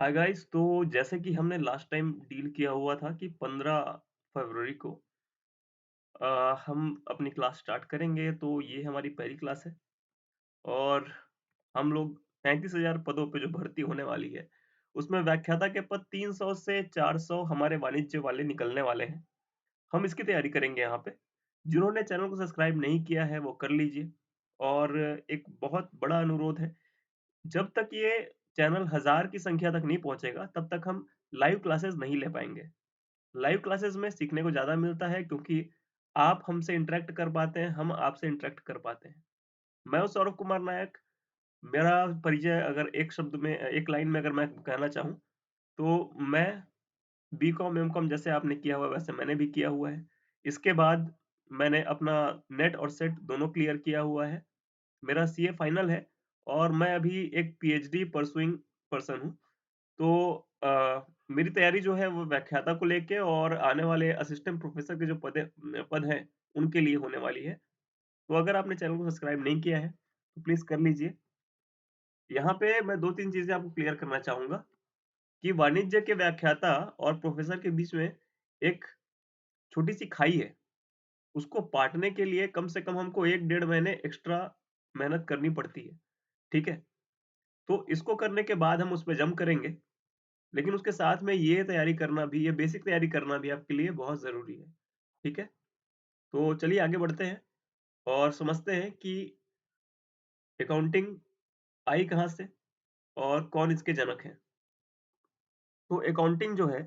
Hi guys. तो जैसे कि हमने लास्ट टाइम डील किया हुआ था कि 15 फरवरी को हम अपनी क्लास स्टार्ट करेंगे। तो ये हमारी पहली क्लास है और हम लोग 35,000 पदों पे जो भर्ती होने वाली है, उसमें व्याख्याता के पद 300 से 400 हमारे वाणिज्य वाले निकलने वाले हैं। हम इसकी तैयारी करेंगे यहाँ पे। जिन्होंने चैनल को सब्सक्राइब नहीं किया है वो कर लीजिए। और एक बहुत बड़ा अनुरोध है, जब तक ये चैनल 1000 की संख्या तक नहीं पहुंचेगा तब तक हम लाइव क्लासेस नहीं ले पाएंगे। लाइव क्लासेस में सीखने को ज़्यादा मिलता है क्योंकि आप हमसे इंटरैक्ट कर पाते हैं, हम आपसे इंटरैक्ट कर पाते हैं। मैं हूँ सौरभ कुमार नायक। मेरा परिचय अगर एक शब्द में एक लाइन में अगर मैं कहना चाहूँ, तो मैं बीकॉम, एमकॉम जैसे आपने किया हुआ है वैसे मैंने भी किया हुआ है। इसके बाद मैंने अपना नेट और सेट दोनों क्लियर किया हुआ है। मेरा सीए फाइनल है और मैं अभी एक पीएचडी परसुइंग पर्सन हूँ। तो मेरी तैयारी जो है वो व्याख्याता को लेके और आने वाले असिस्टेंट प्रोफेसर के जो पद हैं, उनके लिए होने वाली है। तो अगर आपने चैनल को सब्सक्राइब नहीं किया है, तो प्लीज़ कर लीजिए। यहाँ पे मैं 2-3 चीज़ें आपको क्लियर करना चाहूँगा कि वाणिज्य के व्याख्याता और प्रोफेसर के बीच में एक छोटी-सी खाई है। उसको पाटने के लिए कम से कम हमको 1 डेढ़ महीने एक्स्ट्रा मेहनत करनी पड़ती है, ठीक है? तो इसको करने के बाद हम उसपे जंप करेंगे। लेकिन उसके साथ में ये तैयारी करना भी, ये बेसिक तैयारी करना भी आपके लिए बहुत ज़रूरी है, ठीक है? तो चलिए आगे बढ़ते हैं और समझते हैं कि अकाउंटिंग आई कहाँ से और कौन इसके जनक हैं। तो अकाउंटिंग जो है,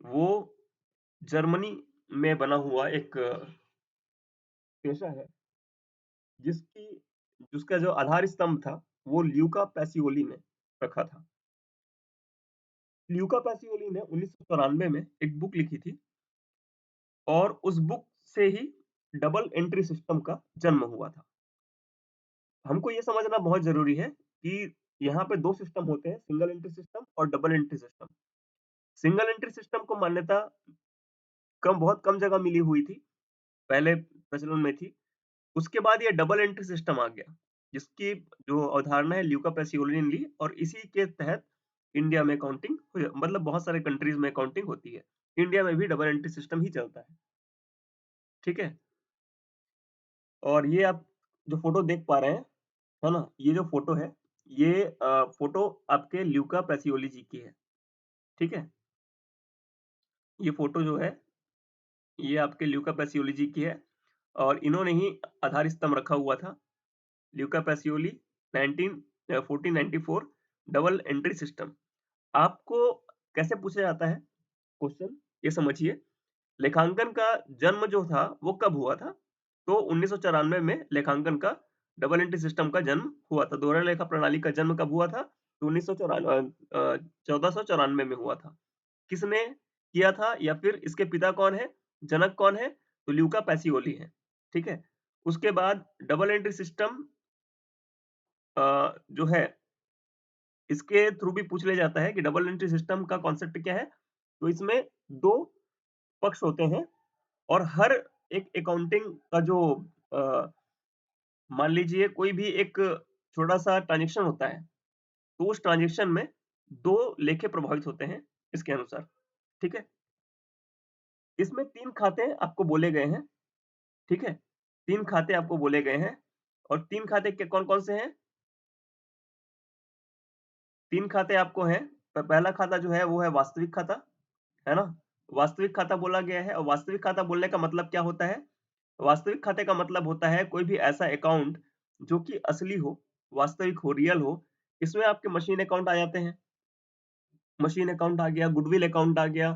वो जर्मनी में बना हुआ एक पेशा है, जिसकी जिसका जो आधार स्तंभ था, वो ल्यूका पैसिओली ने रखा था। ल्यूका पैसिओली ने 1994 में एक बुक लिखी थी और उस बुक से ही डबल एंट्री सिस्टम का जन्म हुआ था। हमको ये समझना बहुत ज़रूरी है कि यहाँ पे 2 सिस्टम होते हैं, सिंगल एंट्री सिस्टम और double entry system. Single entry system को मान्यता बहुत कम जगह मिली हुई थी, पहले प्रचलन में थी। उसके बाद ये डबल एंट्री सिस्टम आ गया, जिसकी जो अवधारणा है ल्यूका पैसिओली ने ली और इसी के तहत इंडिया में अकाउंटिंग हुई, मतलब बहुत सारे कंट्रीज़ में अकाउंटिंग होती है। इंडिया में भी डबल एंट्री सिस्टम ही चलता है, ठीक है? और ये आप जो फ़ोटो देख पा रहे हैं, है ना? ये जो फ़ोटो है, ये फ़ोटो आपके ल्यूका पैसिओली जी की है, ठीक है? ये फ़ोटो जो है, ये आपके ल्यूका पैसिओली जी की है और इन्होंने ही आधार स्तंभ रखा हुआ था। Luca Pacioli 1494 double entry system. आपको कैसे पूछा जाता है क्वेश्चन, ये समझिए। लेखांकन का जन्म जो था, वो कब हुआ था? तो 1994 में लेखांकन का डबल एंट्री सिस्टम का जन्म हुआ था। दोहरा लेखा प्रणाली का जन्म कब हुआ था? तो 1494 में हुआ था। किसने किया था या फिर इसके पिता कौन है? जनक कौन है? तो ल्यूका पैसिओली हैं, ठीक है? उसके बाद डबल एंट्री सिस्टम जो है, इसके थ्रू भी पूछ लिया जाता है कि डबल एंट्री सिस्टम का कॉन्सेप्ट क्या है? तो इसमें 2 पक्ष होते हैं और हर एक अकाउंटिंग का जो अ, मान लीजिए कोई भी एक छोटा-सा ट्रांज़ैक्शन होता है, तो उस ट्रांज़ैक्शन में 2 लेखे प्रभावित होते हैं इसके अनुसार, ठीक है? इसमें 3 खाते आपको बोले गए हैं, ठीक है? 3 खाते आपको बोले गए हैं और 3 खाते के कौन-कौन से हैं? 3 खाते आपको हैं। पहला खाता जो है वो है वास्तविक खाता, है ना? वास्तविक खाता बोला गया है और वास्तविक खाता बोलने का मतलब क्या होता है? वास्तविक खाते का मतलब होता है कोई भी ऐसा अकाउंट जो कि असली हो, वास्तविक हो, रियल हो। इसमें आपके मशीन अकाउंट आ जाते हैं। मशीन अकाउंट आ गया, गुडविल अकाउंट आ गया,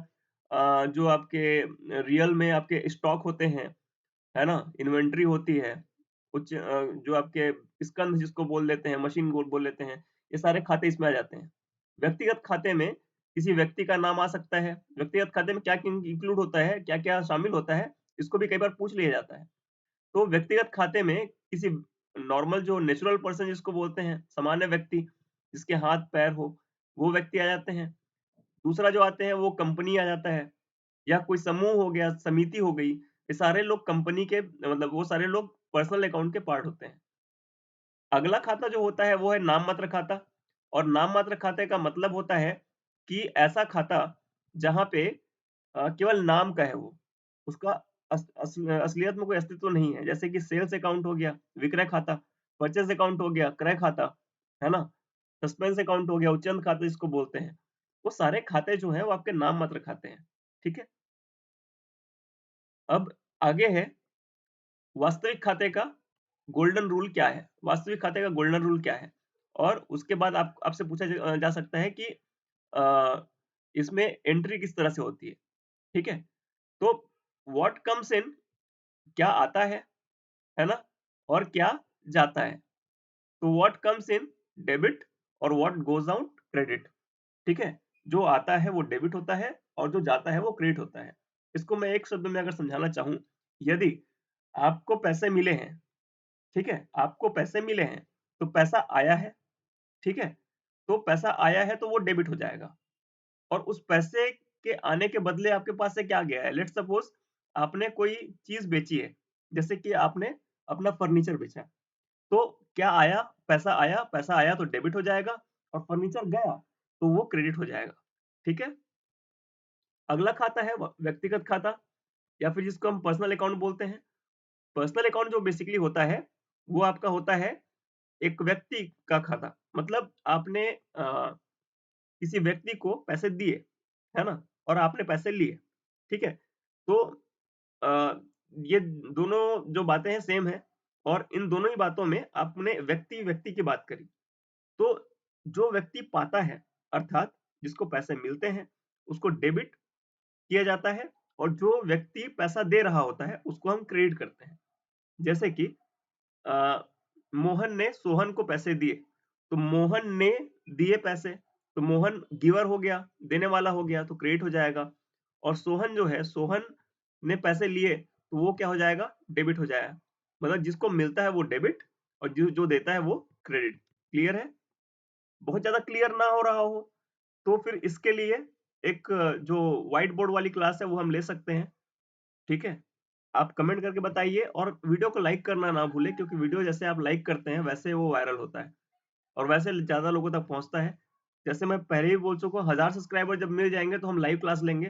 जो आपके रियल में आपके स्टॉक होते हैं, है ना? इन्वेंटरी होती है। कुछ जो आपके स्कंध जिसको बोल देते हैं, मशीन बोल देते हैं, ये सारे खाते इसमें आ जाते हैं। व्यक्तिगत खाते में किसी व्यक्ति का नाम आ सकता है। व्यक्तिगत खाते में क्या-क्या इंक्लूड होता है, क्या-क्या शामिल होता है, इसको भी कई बार पूछ लिया जाता है। तो व्यक्तिगत खाते में किसी नॉर्मल जो नेचुरल पर्सन जिसको बोलते हैं, सामान्य व्यक्ति, जिसके हाथ-पैर हो, वो व्यक्ति आ जाते हैं। दूसरा जो आते हैं वो कंपनी आ जाता है या कोई समूह हो गया, समिति हो गई। ये सारे लोग कंपनी के मतलब वो सारे लोग पर्सनल अकाउंट के पार्ट होते हैं। अगला खाता जो होता है वो है नाम मात्र खाता और नाम मात्र खाते का मतलब होता है कि ऐसा खाता जहाँ पे केवल नाम का है वो, उसका असलियत में कोई अस्तित्व नहीं है। जैसे कि सेल्स अकाउंट हो गया, विक्रय खाता, परचेज़ अकाउंट हो गया, क्रय खाता, है ना? सस्पेंस अकाउंट हो गया, उच्चंत खाता जिसको बोलते हैं। वो सारे खाते जो हैं वो आपके नाम मात्र खाते हैं, ठीक है? अब आगे है वास्तविक खाते का गोल्डन रूल क्या है? वास्तविक खाते का गोल्डन रूल क्या है? और उसके बाद आप आपसे पूछा जा सकता है कि इसमें एंट्री किस तरह से होती है, ठीक है? तो व्हाट कम्स इन क्या आता है ना? और क्या जाता है? तो व्हाट कम्स इन डेबिट और व्हाट गोज़ आउट क्रेडिट, ठीक है? जो आता है वो डेबिट होता है और जो जाता है वो क्रेडिट होता है। इसको मैं एक शब्द में अगर समझाना चाहूँ, यदि आपको पैसे मिले हैं, ठीक है? आपको पैसे मिले हैं, तो पैसा आया है, ठीक है? तो पैसा आया है तो वो डेबिट हो जाएगा और उस पैसे के आने के बदले आपके पास से क्या गया है? लेट्स सपोज़ आपने कोई चीज़ बेची है, जैसे कि आपने अपना फर्नीचर बेचा, तो क्या आया? पैसा आया तो डेबिट हो जाएगा और फर्नीचर गया, तो वो क्रेडिट हो जाएगा, ठीक है? अगला खाता है व्यक्तिगत खाता या फिर जिसको हम पर्सनल अकाउंट बोलते हैं। पर्सनल अकाउंट जो बेसिकली होता है, वो आपका होता है एक व्यक्ति का खाता। मतलब आपने किसी व्यक्ति को पैसे दिए, है ना? और आपने पैसे लिए, ठीक है? तो अ, ये दोनों जो बातें हैं सेम है और इन दोनों ही बातों में आपने व्यक्ति-व्यक्ति की बात करी। तो जो व्यक्ति पाता है, अर्थात जिसको पैसे मिलते हैं, उसको डेबिट किया जाता है और जो व्यक्ति पैसा दे रहा होता है, उसको हम क्रेडिट करते हैं। जैसे कि अ, मोहन ने सोहन को पैसे दिए, तो मोहन ने दिए पैसे, तो मोहन गिवर हो गया, देने वाला हो गया, तो क्रेडिट हो जाएगा और सोहन जो है, सोहन ने पैसे लिए, तो वो क्या हो जाएगा? डेबिट हो जाएगा। मतलब जिसको मिलता है वो डेबिट और जो जो देता है वो क्रेडिट। क्लियर है? बहुत ज़्यादा क्लियर ना हो रहा हो, तो फिर इसके लिए एक जो व्हाइट बोर्ड वाली क्लास है, वो हम ले सकते हैं, ठीक है? आप कमेंट करके बताइए और वीडियो को लाइक करना ना भूलें क्योंकि वीडियो जैसे आप लाइक करते हैं, वैसे वो वायरल होता है और वैसे ज़्यादा लोगों तक पहुँचता है। जैसे मैं पहले ही बोल चुका हूँ 1000 सब्सक्राइबर जब मिल जाएँगे तो हम लाइव क्लास लेंगे,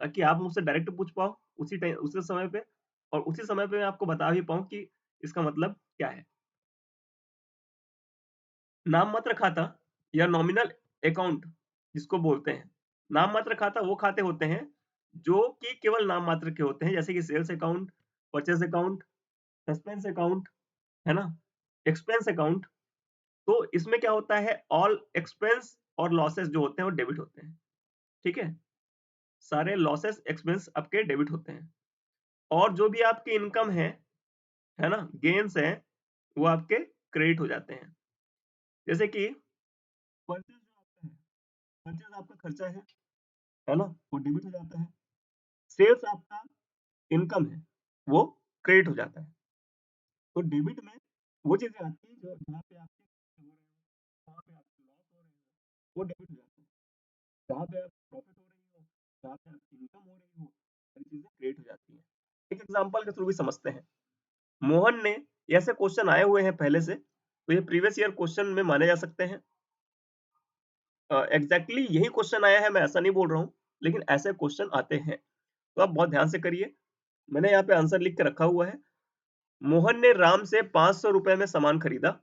ताकि आप मुझसे डायरेक्ट पूछ पाओ उसी समय पे और उसी समय पे मैं आपको बता भी पाऊँ कि इसका मतलब क्या है। नाममात्र खाता या नॉमिनल अकाउंट जिसको बोलते हैं। नाममात्र खाता वो खाते होते हैं, जो कि केवल नाम मात्र के होते हैं, जैसे कि sales account, purchase account, suspense account, है ना? एक्सपेंस अकाउंट, तो इसमें क्या होता है ऑल एक्सपेंस और लॉसेस जो होते हैं वो डेबिट होते हैं, ठीक है? सारे लॉसेस, एक्सपेंस आपके डेबिट होते हैं और जो भी आपकी इनकम है ना? गेन्स हैं, वो आपके क्रेडिट हो जाते हैं। जैसे कि परचेज़ जो आपका है, परचेज़ आपका खर्चा है ना? वो डेबिट हो जाता है। सेल्स आपका इनकम है, वो क्रेडिट हो जाता है। तो डेबिट में वो चीज़ें आती हैं जो जहाँ पे आपके हो रहे हो, वहाँ पे आपके लॉस हो रहे हो, वो डेबिट हो जाते हैं। जहाँ पे आप प्रॉफ़िट हो रही हो, जहाँ पे आपकी इनकम हो रही हो, सारी चीज़ें क्रिएट हो जाती हैं। एक एग्ज़ाम्पल के थ्रू भी समझते हैं। मोहन ने ये ऐसे क्वेश्चन आए हुए हैं पहले से, तो ये प्रीवियस ईयर क्वेश्चन में माने जा सकते हैं। एग्ज़ैक्टली यही क्वेश्चन आया है, मैं ऐसा नहीं बोल रहा हूँ, लेकिन ऐसे क्वेश्चन आते हैं। तो आप बहुत ध्यान से करिए। मैंने यहाँ पे आंसर लिख के रखा हुआ है। मोहन ने राम से 500 रुपए में सामान खरीदा।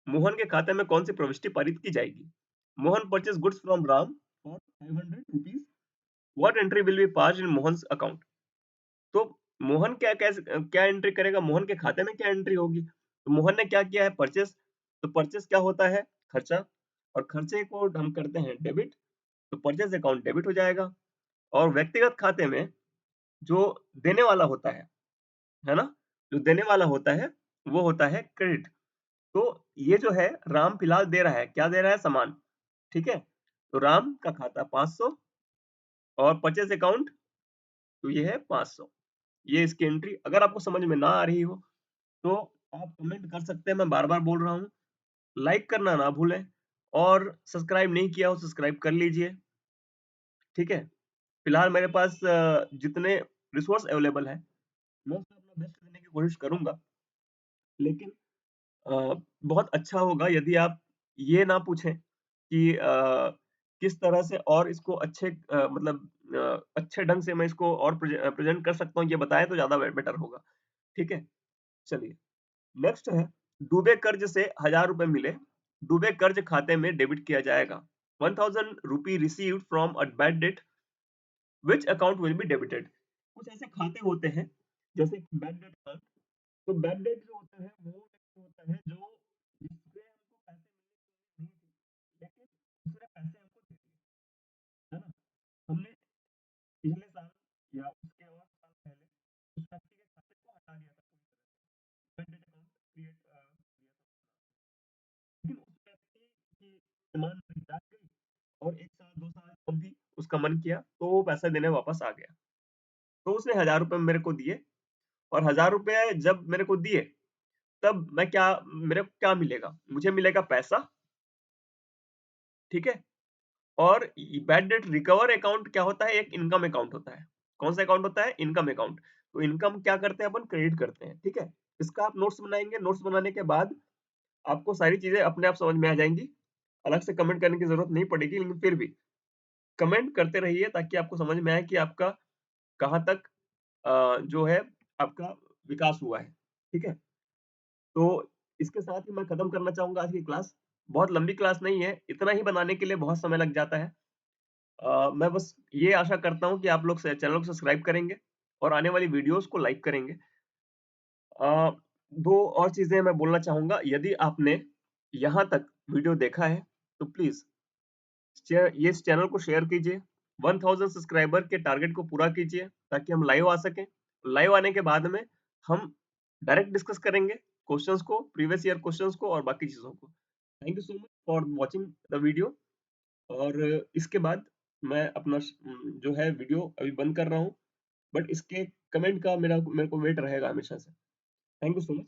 मोहन के खाते में कौन सी प्रविष्टि पारित की जाएगी? Mohan purchase goods from Ram for 500 rupees. What entry will be passed in Mohan's account? तो मोहन क्या एंट्री करेगा? मोहन के खाते में क्या एंट्री होगी? तो मोहन ने क्या किया है? परचेस। तो परचेस क्या होता है? खर्चा और खर्चे को हम करते हैं डेबिट, तो परचेज अकाउंट डेबिट हो जाएगा और व्यक्तिगत खाते में जो देने वाला होता है ना? जो देने वाला होता है, वो होता है क्रेडिट। तो ये जो है राम फिलहाल दे रहा है, क्या दे रहा है? सामान, ठीक है? तो राम का खाता 500 और परचेज़ अकाउंट तो ये है 500। ये इसकी एंट्री अगर आपको समझ में ना आ रही हो, तो आप कमेंट कर सकते हैं, मैं बार-बार बोल रहा हूँ। लाइक करना ना भूलें और सब्सक्राइब नहीं किया हो, सब्सक्राइब कर लीजिए, ठीक है? फिलहाल मेरे पास जितने रिसोर्स अवेलेबल हैं, मैं उसमें अपना बेस्ट देने की कोशिश करूँगा। लेकिन बहुत अच्छा होगा यदि आप ये ना पूछें कि किस तरह से और इसको अच्छे मतलब अच्छे ढंग से मैं इसको और प्रेज़ेंट कर सकता हूँ, ये बताएँ तो ज़्यादा बेटर होगा। ठीक है? चलिए, नेक्स्ट है, डूबे कर्ज से ₹1000 मिले, डूबे कर्ज खाते में डेबिट किया जाएगा। 1000 रुपए received from a bad debt, which account will be debited? कुछ ऐसे खाते होते हैं, जैसे कि बैड डेट अकाउंट। तो बैड डेट जो होता है, वो व्यक्ति होता है जो जिससे हमको पैसे मिलने की उम्मीद नहीं थी, लेकिन उसने पैसे हमको दे दिए, है ना? हमने पिछले साल या उसके और साल पहले उस व्यक्ति के खाते को हटा दिया था पूरी तरह से, बैड डेट अकाउंट क्रिएट किया था। लेकिन उस व्यक्ति की डिमांड नहीं जाग गई और 1 साल, 2 साल जब भी उसका मन किया, तो वो पैसा देने वापस आ गया। तो उसने ₹1000 मेरे को दिए और ₹1000 जब मेरे को दिए, तब मेरे को क्या मिलेगा? मुझे मिलेगा पैसा, ठीक है? और बैड डेट रिकवर अकाउंट क्या होता है? एक इनकम अकाउंट होता है। कौन सा अकाउंट होता है? Income account. तो इनकम क्या करते हैं अपन? क्रेडिट करते हैं, ठीक है? इसका आप नोट्स बनाएँगे, नोट्स बनाने के बाद आपको सारी चीज़ें अपने आप समझ में आ जाएँगी। अलग से कमेंट करने की ज़रूरत नहीं पड़ेगी, लेकिन फिर भी कमेंट करते रहिए ताकि आपको समझ में आए कि आपका कहाँ तक जो है आपका विकास हुआ है, ठीक है? तो इसके साथ ही मैं खत्म करना चाहूँगा आज की क्लास। बहुत लंबी क्लास नहीं है, इतना ही बनाने के लिए बहुत समय लग जाता है। मैं बस ये आशा करता हूँ कि आप लोग से चैनल को सब्सक्राइब करेंगे और आने वाली वीडियोज़ को लाइक करेंगे। अ, 2 और चीज़ें मैं बोलना चाहूँगा, यदि आपने यहाँ तक वीडियो देखा है, तो प्लीज़ ये इस चैनल को शेयर कीजिए। 1000 सब्सक्राइबर के टारगेट को पूरा कीजिए ताकि हम लाइव आ सकें। लाइव आने के बाद में हम डायरेक्ट डिस्कस करेंगे क्वेश्चंस को, प्रीवियस ईयर क्वेश्चंस को और बाकी चीज़ों को। Thank you so much for watching the video और इसके बाद मैं अपना जो है वीडियो अभी बंद कर रहा हूँ, बट इसके कमेंट का मेरे को वेट रहेगा हमेशा से। Thank you so much.